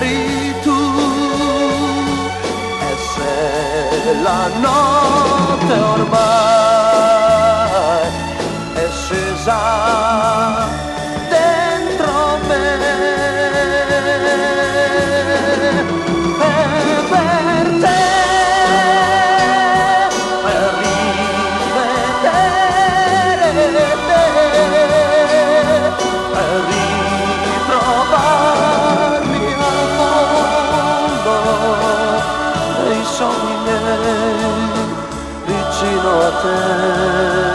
eri tu. E se la notte ormai è scesa dentro me, e per te, per rivedere te, per ritrovarmi al fondo dei sogni miei vicino a te.